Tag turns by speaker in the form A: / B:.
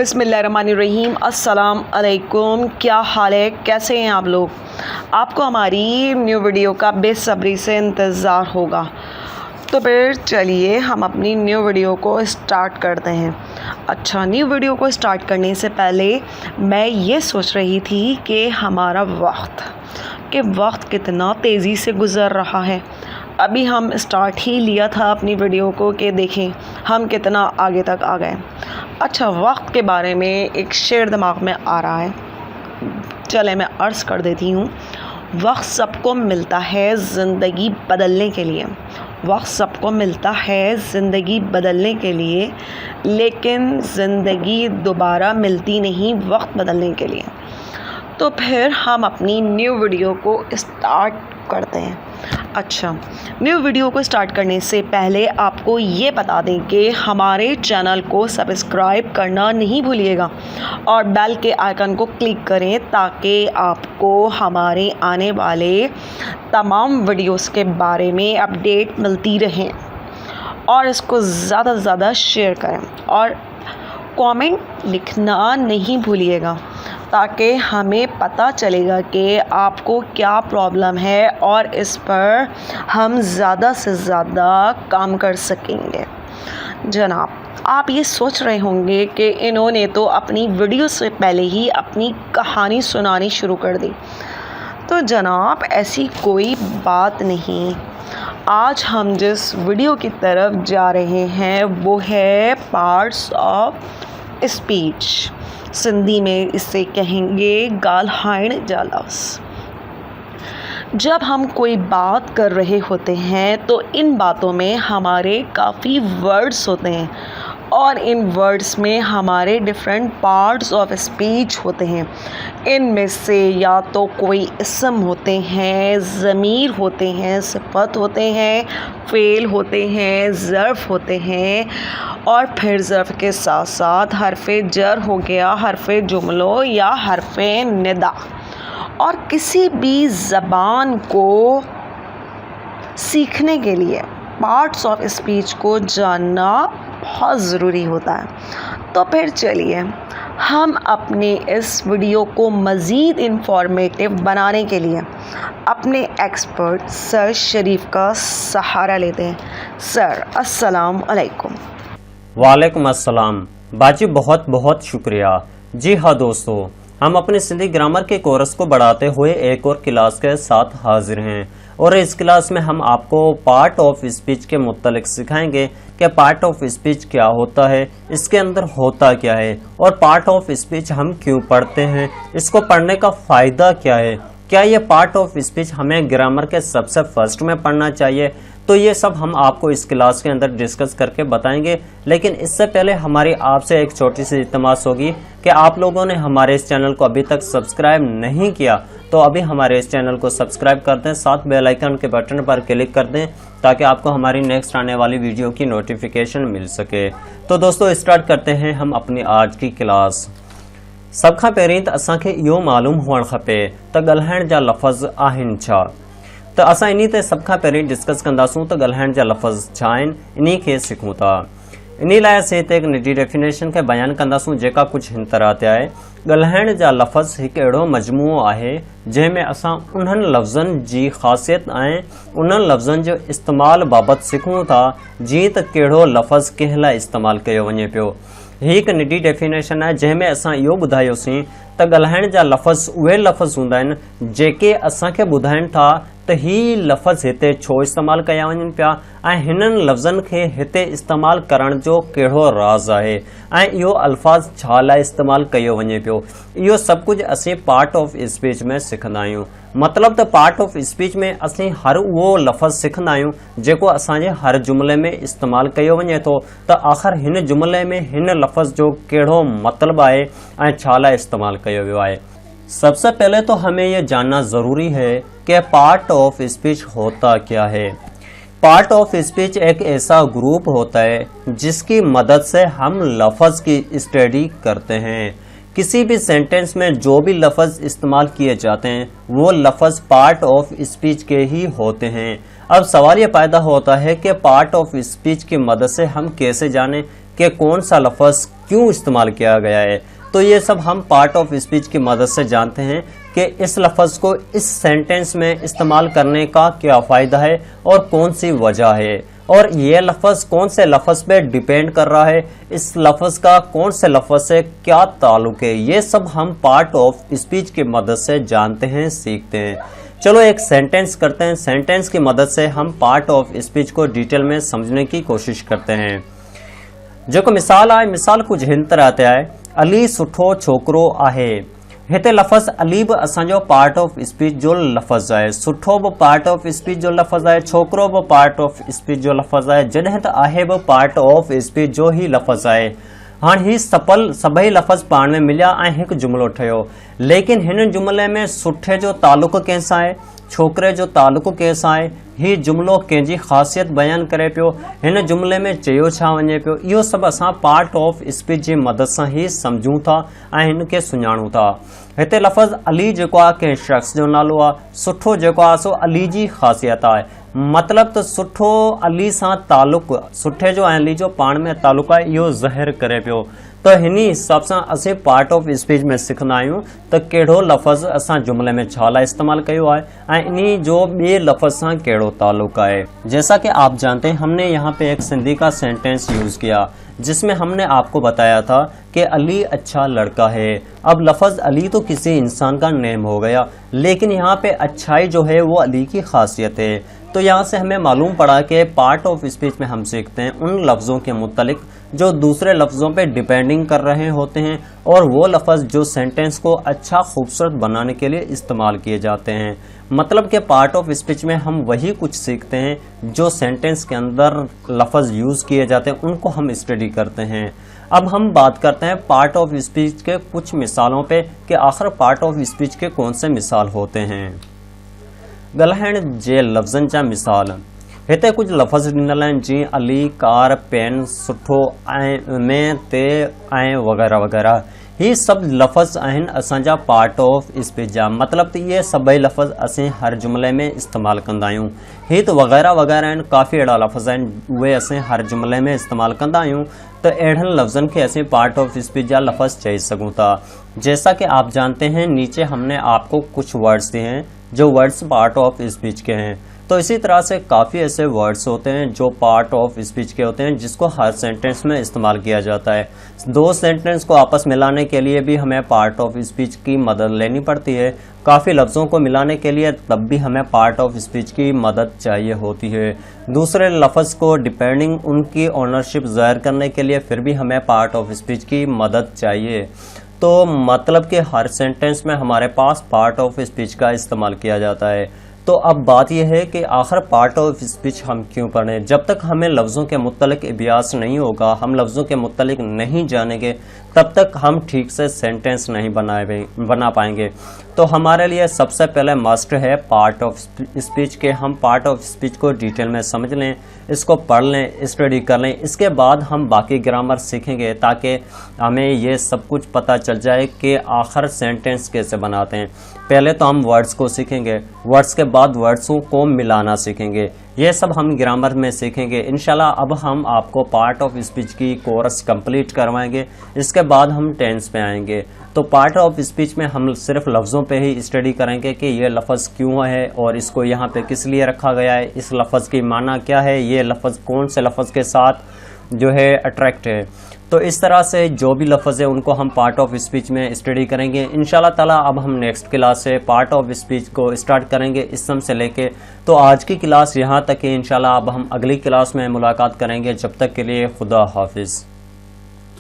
A: बिस्मिल्लाहिर्रहमानिर्रहीम। अस्सलाम अलैकुम। क्या हाल है, कैसे हैं आप लोग? आपको हमारी न्यू वीडियो का बेसब्री से इंतज़ार होगा। तो फिर चलिए हम अपनी न्यू वीडियो को स्टार्ट करते हैं। अच्छा, न्यू वीडियो को स्टार्ट करने से पहले मैं ये सोच रही थी कि हमारा वक्त कितना तेज़ी से गुज़र रहा है। अभी हम स्टार्ट ही लिया था अपनी वीडियो को कि देखें हम कितना आगे तक आ गए। अच्छा, वक्त के बारे में एक शेर दिमाग में आ रहा है, चले मैं अर्ज़ कर देती हूँ। वक्त सबको मिलता है ज़िंदगी बदलने के लिए, वक्त सबको मिलता है ज़िंदगी बदलने के लिए, लेकिन ज़िंदगी दोबारा मिलती नहीं वक्त बदलने के लिए। तो फिर हम अपनी न्यू वीडियो को स्टार्ट करते हैं। अच्छा, न्यू वीडियो को स्टार्ट करने से पहले आपको ये बता दें कि हमारे चैनल को सब्सक्राइब करना नहीं भूलिएगा और बेल के आइकन को क्लिक करें ताकि आपको हमारे आने वाले तमाम वीडियोस के बारे में अपडेट मिलती रहें। और इसको ज़्यादा से ज़्यादा शेयर करें और कमेंट लिखना नहीं भूलिएगा ताकि हमें पता चलेगा कि आपको क्या प्रॉब्लम है और इस पर हम ज़्यादा से ज़्यादा काम कर सकेंगे। जनाब, आप ये सोच रहे होंगे कि इन्होंने तो अपनी वीडियो से पहले ही अपनी कहानी सुनानी शुरू कर दी। तो जनाब, ऐसी कोई बात नहीं। आज हम जिस वीडियो की तरफ जा रहे हैं वो है पार्ट्स ऑफ स्पीच। सिंधी में इसे कहेंगे ॻाल्हाइण जा लफ़्ज़। जब हम कोई बात कर रहे होते हैं तो इन बातों में हमारे काफ़ी वर्ड्स होते हैं और इन वर्ड्स में हमारे डिफरेंट पार्ट्स ऑफ स्पीच होते हैं। इनमें से या तो कोई इसम होते हैं, ज़मीर होते हैं, सिफ़त होते हैं, फ़ेल होते हैं, ज़र्फ़ होते हैं और फिर ज़र्फ़ के साथ साथ हरफ़े जर हो गया, हरफ़े जुमलो या हरफ़े निदा। और किसी भी ज़बान को सीखने के लिए पार्ट्स ऑफ स्पीच को जानना बहुत ज़रूरी होता है। तो फिर चलिए हम अपने इस वीडियो को मज़ीद इंफॉर्मेटिव बनाने के लिए अपने एक्सपर्ट सर शरीफ का सहारा लेते हैं। सर, अस्सलाम अलैकुम।
B: वालेकुम अस्सलाम। बाजी, बहुत बहुत शुक्रिया। जी हाँ दोस्तों, हम अपने सिंधी ग्रामर के कोर्स को बढ़ाते हुए एक और क्लास के साथ हाजिर हैं और इस क्लास में हम आपको पार्ट ऑफ स्पीच के मुत्तलिक सिखाएंगे कि पार्ट ऑफ स्पीच क्या होता है, इसके अंदर होता क्या है और पार्ट ऑफ स्पीच हम क्यों पढ़ते हैं, इसको पढ़ने का फ़ायदा क्या है, क्या ये पार्ट ऑफ स्पीच हमें ग्रामर के सबसे फर्स्ट में पढ़ना चाहिए। तो ये सब हम आपको इस क्लास के अंदर डिस्कस करके बताएंगे। लेकिन इससे पहले हमारी आपसे एक छोटी सी इल्तिमास होगी कि आप लोगों ने हमारे इस चैनल को अभी तक सब्सक्राइब नहीं किया तो अभी हमारे इस चैनल को सब्सक्राइब कर दें, साथ बेल आइकन के बटन पर क्लिक कर दें ताकि आपको हमारी नेक्स्ट आने वाली वीडियो की नोटिफिकेशन मिल सके। तो दोस्तों, स्टार्ट करते हैं हम अपनी आज की क्लास। सब खां पहिरीं त असांखे इहो मालूम हुअणु खपे त ॻाल्हाइण जा लफ़्ज़ आहिनि छा। त असां इन्ही ते सभ खां पहिरीं डिस्कस कंदासूं त ॻाल्हाइण जा लफ़्ज़ छा आहिनि, इन्ही खे सिखूं था। इन लाइ असीं हिते हिकु निजी डेफिनेशन खे बयानु कंदासूं जेका कुझु हिन तरह ते आहे। ॻाल्हाइण जा लफ़्ज़ हिकु अहिड़ो मजमूओ आहे जंहिंमें असां उन्हनि लफ़्ज़नि जी ख़ासियत ऐं उन्हनि लफ़्ज़नि जो इस्तेमालु बाबति सिखूं था जीअं त कहिड़ो लफ़्ज़ कंहिं लाइ इस्तेमालु कयो वञे पियो। ही हिकु निजी डेफिनेशन आहे जंहिंमें असां इहो ॿुधायोसीं त ॻाल्हाइण जा लफ़्ज़ उहे लफ़्ज़ हूंदा आहिनि जेके असांखे ॿुधाइनि था त ही लफ़्ज़ हिते छो इस्तेमालु कया वञनि पिया ऐं हिननि लफ़्ज़नि खे हिते इस्तेमालु करण जो कहिड़ो राज़ आहे ऐं इहो अल्फाज़ छा लाइ इस्तेमालु कयो वञे पियो। इहो सभु कुझु असीं पार्ट ऑफ स्पीच में सिखंदा आहियूं। मतिलबु त पार्ट ऑफ स्पीच में असीं हर उहो लफ़्ज़ सिखंदा आहियूं जेको असांजे हर जुमिले में इस्तेमालु कयो वञे थो त आख़िर हिन जुमिले में हिन लफ़्ज़ जो कहिड़ो मतिलबु आहे ऐं छा लाइ इस्तेमालु कयो वियो आहे। सबसे पहले तो हमें यह जानना ज़रूरी है कि पार्ट ऑफ स्पीच होता क्या है। पार्ट ऑफ स्पीच एक ऐसा ग्रुप होता है जिसकी मदद से हम लफ़्ज़ की स्टडी करते हैं। किसी भी सेंटेंस में जो भी लफ़्ज़ इस्तेमाल किए जाते हैं वो लफ़्ज़ पार्ट ऑफ स्पीच के ही होते हैं। अब सवाल ये पैदा होता है कि पार्ट ऑफ स्पीच की मदद से हम कैसे जानें कि कौन सा लफ्ज़ क्यों इस्तेमाल किया गया है। तो ये सब हम पार्ट ऑफ स्पीच की मदद से जानते हैं कि इस लफ्ज़ को इस सेंटेंस में इस्तेमाल करने का क्या फ़ायदा है और कौन सी वजह है, और ये लफ्ज़ कौन से लफ्ज़ पे डिपेंड कर रहा है, इस लफ्ज़ का कौन से लफ्ज़ से क्या ताल्लुक है। ये सब हम पार्ट ऑफ स्पीच की मदद से जानते हैं, सीखते हैं। चलो एक सेंटेंस करते हैं। सेंटेंस की मदद से हम पार्ट ऑफ स्पीच को डिटेल में समझने की कोशिश करते हैं। जेको मिसाल आहे, मिसाल कुछ हिन तरह ते आहे, अली सुठो छोकरो आहे। हिते लफ़्ज़ अली बि असांजो पार्ट ऑफ स्पीच जो लफ़्ज़ आहे, सुठो बि पार्ट ऑफ स्पीच जो लफ़्ज़ आहे, छोकरो बि पार्ट ऑफ स्पीच जो लफ़्ज़ आहे, जॾहिं त आहे बि पार्ट ऑफ स्पीच जो ही लफ़्ज़ आहे। हाणे ही सभई लफ़्ज़ पाण में मिलिया ऐं हिकु जुमिलो ठहियो, लेकिन हिन जुमिले में सुठे जो तालुक़ु कंहिंसां आहे, छोकिरे जो तालुक़ु कंहिंसां आहे, ही जुमिलो कंहिंजी ख़ासियत बयानु करे पियो, हिन जुमिले में चयो छा वञे पियो, इहो सभु असां पार्ट ऑफ स्पीच जी मदद सां ही सम्झूं था ऐं हिनखे सुञाणूं था। हिते लफ़्ज़ अली जेको आहे कंहिं शख़्स जो नालो आहे, सुठो जेको आहे सो अली जी ख़ासियत आहे, मतिलब त सुठो अली सां तालुक़ु, सुठे जो ऐं अली जो पाण में तालुक़ु आहे, इहो ज़ाहिर करे पियो। तो हिन हिसाब सां असीं पार्ट ऑफ स्पीच में सिखंदा आहियूं त कहिड़ो लफ़्ज़ असां जुमिले में छा लाइ इस्तेमालु कयो आहे ऐं इन जो ॿिए लफ़्ज़ सां कहिड़ो ताल्लुक़ है। जैसा कि आप जानते हैं, हमने यहाँ पे एक सिंधी का सेंटेंस यूज़ किया जिसमें हमने आपको बताया था कि अली अच्छा लड़का है। अब लफ़्ज़ अली तो किसी इंसान का नेम हो गया, लेकिन यहाँ पे अच्छाई जो है वो अली की खासियत है। तो यहाँ से हमें मालूम पड़ा कि पार्ट ऑफ स्पीच में हम सीखते हैं उन लफ्ज़ों के मुतलिक जो दूसरे लफ्ज़ों पे डिपेंडिंग कर रहे होते हैं, और वो लफ्ज़ जो सेंटेंस को अच्छा खूबसूरत बनाने के लिए इस्तेमाल किए जाते हैं। मतलब कि पार्ट ऑफ स्पीच में हम वही कुछ सीखते हैं जो सेंटेंस के अंदर लफ्ज़ यूज़ किए जाते हैं, उनको हम स्टडी करते हैं। अब हम बात करते हैं पार्ट ऑफ स्पीच के कुछ मिसालों पे कि आखिर पार्ट ऑफ स्पीच के कौन से मिसाल होते हैं। ॻाल्हाइण जे लफ़्ज़नि जा मिसाल हिते कुछ लफ़्ज़ ॾिनल आहिनि, जीअं अली, कार, पेन, सुठो ऐं में, ते ऐं वग़ैरह वग़ैरह। ही सभु लफ़्ज़ आहिनि असांजा पार्ट ऑफ स्पीच जा, मतिलब त इहे सभई लफ़्ज़ असीं हर जुमिले में इस्तेमालु कंदा आहियूं। ही त वग़ैरह वग़ैरह आहिनि, काफ़ी अहिड़ा लफ़्ज़ आहिनि उहे असीं हर जुमिले में इस्तेमालु कंदा आहियूं। तो अहिड़नि लफ्ज़नि खे असीं पार्ट ऑफ स्पीच जा लफ़्ज़ चई सघूं था। जैसा कि आप जानते हैं, नीचे हमने आपको कुछ वर्ड्स दिए हैं जो वर्ड्स पार्ट ऑफ स्पीच के हैं। तो इसी तरह से काफ़ी ऐसे वर्ड्स होते हैं जो पार्ट ऑफ स्पीच के होते हैं जिसको हर सेंटेंस में इस्तेमाल किया जाता है। दो सेंटेंस को आपस मिलाने के लिए भी हमें पार्ट ऑफ स्पीच की मदद लेनी पड़ती है। काफ़ी लफ्ज़ों को मिलाने के लिए तब भी हमें पार्ट ऑफ स्पीच की मदद चाहिए होती है। दूसरे लफ्ज़ को डिपेंडिंग उनकी ओनरशिप ज़ाहिर करने के लिए फिर भी हमें पार्ट ऑफ स्पीच की मदद चाहिए। तो मतलब कि हर सेंटेंस में हमारे पास पार्ट ऑफ स्पीच का इस्तेमाल किया जाता है। तो अब बात यह है कि आखिर पार्ट ऑफ स्पीच हम क्यों पढ़ें। जब तक हमें लफ्ज़ों के मुत्तलिक अभ्यास नहीं होगा, हम लफ्ज़ों के मुत्तलिक नहीं जानेंगे, तब तक हम ठीक से सेंटेंस नहीं बना पाएंगे। तो हमारे लिए सबसे पहले मस्ट है पार्ट ऑफ स्पीच के हम पार्ट ऑफ स्पीच को डिटेल में समझ लें, इसको पढ़ लें, स्टडी कर लें। इसके बाद हम बाकी ग्रामर सीखेंगे ताकि हमें ये सब कुछ पता चल जाए कि आखिर सेंटेंस कैसे बनाते हैं। पहले तो हम वर्ड्स को सीखेंगे, वर्ड्स के बाद वर्ड्सों को मिलाना सीखेंगे। ये सब हम ग्रामर में सीखेंगे इंशाल्लाह। अब हम आपको पार्ट ऑफ स्पीच की कोर्स कंप्लीट करवाएंगे, इसके बाद हम टेंस पे आएंगे। तो पार्ट ऑफ स्पीच में हम सिर्फ लफ्ज़ों पे ही स्टडी करेंगे कि ये लफ्ज़ क्यों है और इसको यहाँ पे किस लिए रखा गया है, इस लफ्ज़ की माना क्या है, ये लफ्ज़ कौन से लफ्ज़ के साथ जो है अट्रैक्ट है। तो इस तरह से जो भी लफ्ज़ है उनको हम पार्ट ऑफ स्पीच में स्टडी करेंगे इंशाल्लाह ताला। अब हम नेक्स्ट क्लास से पार्ट ऑफ स्पीच को स्टार्ट करेंगे इस सम से लेके। तो आज की क्लास यहाँ तक है इंशाल्लाह। अब हम अगली क्लास में मुलाकात करेंगे, जब तक के लिए खुदा हाफिज़।